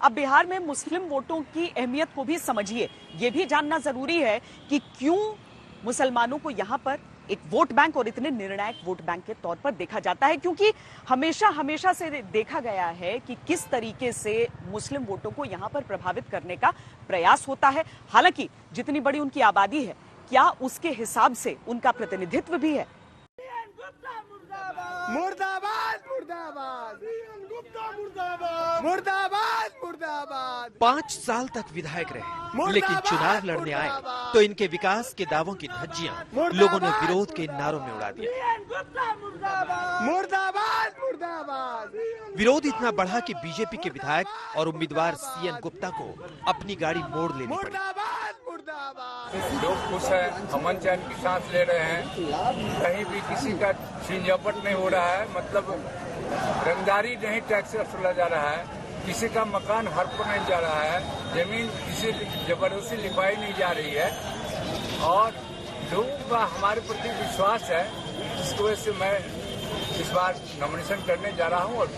अब बिहार में मुस्लिम वोटों की अहमियत को भी समझिए। ये भी जानना जरूरी है कि क्यों मुसलमानों को यहां पर एक वोट बैंक और इतने निर्णायक वोट बैंक के तौर पर देखा जाता है, क्योंकि हमेशा से देखा गया है कि किस तरीके से मुस्लिम वोटों को यहां पर प्रभावित करने का प्रयास होता है। हालांकि जितनी बड़ी उनकी आबादी है, क्या उसके हिसाब से उनका प्रतिनिधित्व भी है? मुर्दाबाद मुर्दाबाद मुर्दाबाद मुर्दाबाद। 5 साल तक विधायक रहे, लेकिन चुनाव लड़ने आए तो इनके विकास के दावों की धज्जियां लोगों ने विरोध के नारों में उड़ा दिया। मुर्दाबाद मुर्दाबाद। विरोध इतना बढ़ा कि बीजेपी के विधायक और उम्मीदवार सीएन गुप्ता को अपनी गाड़ी मोड़ लेनी पड़ी। मुर्दाबाद मुर्दाबाद। लोग खुश है, अमन चैन की सांस ले रहे हैं, कहीं भी किसी का छीन झपट नहीं हो रहा है। मतलब रंगदारी नहीं टैक्स वसूला जा रहा है, किसी का मकान हड़प नहीं जा रहा है, जमीन किसी जबरदस्ती लिपाई नहीं जा रही है और लोगों का हमारे प्रति विश्वास है। इसकी वजह से मैं इस बार नॉमिनेशन करने जा रहा हूँ। और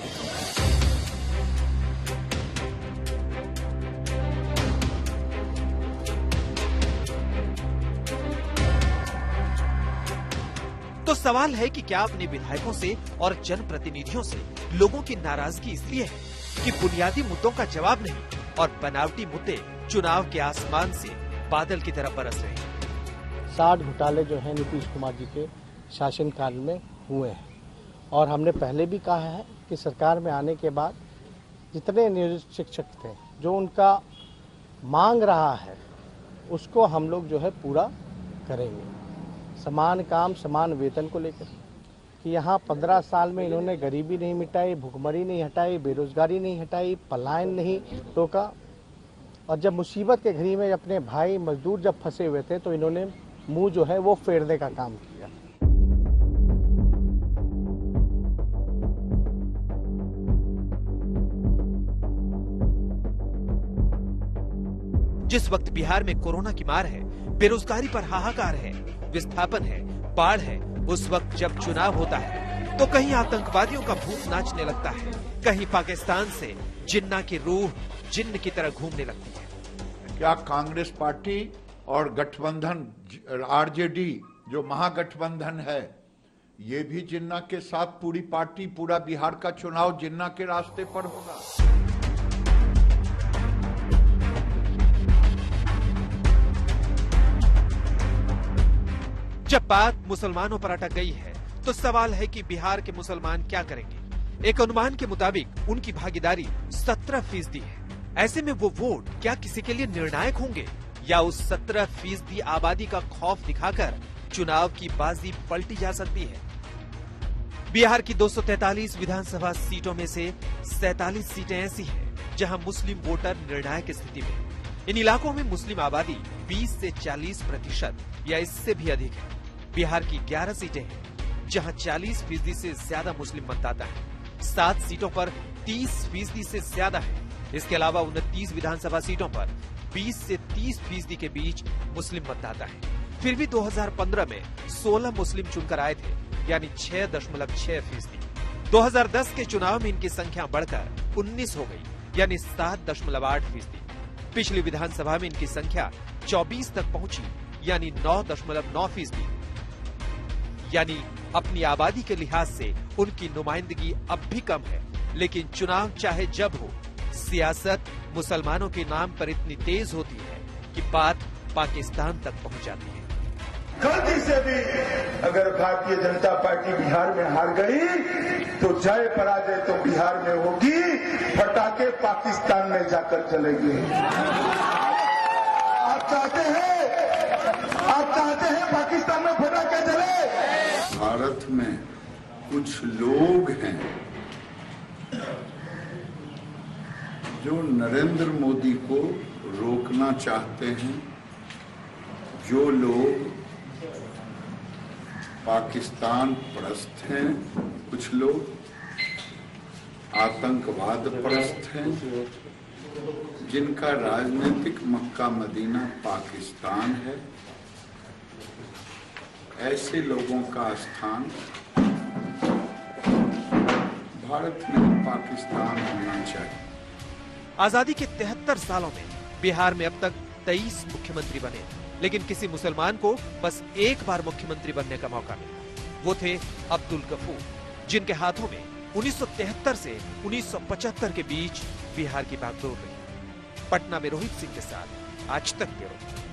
तो सवाल है कि क्या अपने विधायकों से और जनप्रतिनिधियों से लोगों की नाराजगी इसलिए है कि बुनियादी मुद्दों का जवाब नहीं और बनावटी मुद्दे चुनाव के आसमान से बादल की तरह बरस रहे हैं। 60 घोटाले जो है नीतीश कुमार जी के शासनकाल में हुए हैं और हमने पहले भी कहा है कि सरकार में आने के बाद जितने नियोजित शिक्षक थे, जो उनका मांग रहा है उसको हम लोग जो है पूरा करेंगे। समान काम समान वेतन को लेकर कि यहाँ 15 साल में इन्होंने गरीबी नहीं मिटाई, भुखमरी नहीं हटाई, बेरोजगारी नहीं हटाई, पलायन नहीं रोका और जब मुसीबत के घड़ी में अपने भाई मजदूर जब फंसे हुए थे तो इन्होंने मुंह जो है वो फेरने का काम किया। जिस वक्त बिहार में कोरोना की मार है, बेरोजगारी पर हाहाकार है, विस्थापन है, बाढ़ है, उस वक्त जब चुनाव होता है तो कहीं आतंकवादियों का भूत नाचने लगता है, कहीं पाकिस्तान से जिन्ना की रूह जिन्न की तरह घूमने लगती है। क्या कांग्रेस पार्टी और गठबंधन आरजेडी जो महागठबंधन है, ये भी जिन्ना के साथ पूरी पार्टी पूरा बिहार का चुनाव जिन्ना के रास्ते पर होगा? जब बात मुसलमानों पर अटक गई है तो सवाल है कि बिहार के मुसलमान क्या करेंगे। एक अनुमान के मुताबिक उनकी भागीदारी 17% है। ऐसे में वो वोट क्या किसी के लिए निर्णायक होंगे या उस 17% आबादी का खौफ दिखाकर चुनाव की बाजी पलटी जा सकती है। बिहार की 243 विधानसभा सीटों में से 47 सीटें ऐसी हैं जहां मुस्लिम वोटर निर्णायक स्थिति में। इन इलाकों में मुस्लिम आबादी 20 से 40% या इससे भी अधिक है। बिहार की 11 सीटें हैं जहां 40% से ज्यादा मुस्लिम मतदाता हैं। 7 सीटों पर 30% से ज्यादा है। इसके अलावा 29 विधानसभा सीटों पर 20 से 30% के बीच मुस्लिम मतदाता हैं। फिर भी 2015 में 16 मुस्लिम चुनकर आए थे, यानी 6.6%। 2010 के चुनाव में इनकी संख्या बढ़कर 19 हो गई, यानी 7.8%। पिछली विधानसभा में इनकी संख्या 24 तक पहुंची, यानी 9.9%। यानी अपनी आबादी के लिहाज से उनकी नुमाइंदगी अब भी कम है, लेकिन चुनाव चाहे जब हो, सियासत मुसलमानों के नाम पर इतनी तेज होती है कि बात पाकिस्तान तक पहुंच जाती है। गलती से भी अगर भारतीय जनता पार्टी बिहार में हार गई तो जय पराजय तो बिहार में होगी, फटाके पाकिस्तान में जाकर चलेंगे। आप चाहते हैं पाकिस्तान में फटाके चले? भारत में कुछ लोग हैं जो नरेंद्र मोदी को रोकना चाहते हैं, जो लोग पाकिस्तान परस्त हैं, कुछ लोग आतंकवाद परस्त हैं, जिनका राजनीतिक मक्का मदीना पाकिस्तान है। ऐसे लोगों का स्थान भारत में पाकिस्तान होना चाहिए। आजादी के 73 सालों में बिहार में अब तक 23 मुख्यमंत्री बने, लेकिन किसी मुसलमान को बस एक बार मुख्यमंत्री बनने का मौका मिला। वो थे अब्दुल गफूर, जिनके हाथों में 1973 से 1975 के बीच बिहार की बागडोर रही। पटना में रोहित सिंह के साथ आज तक ब्यूरो।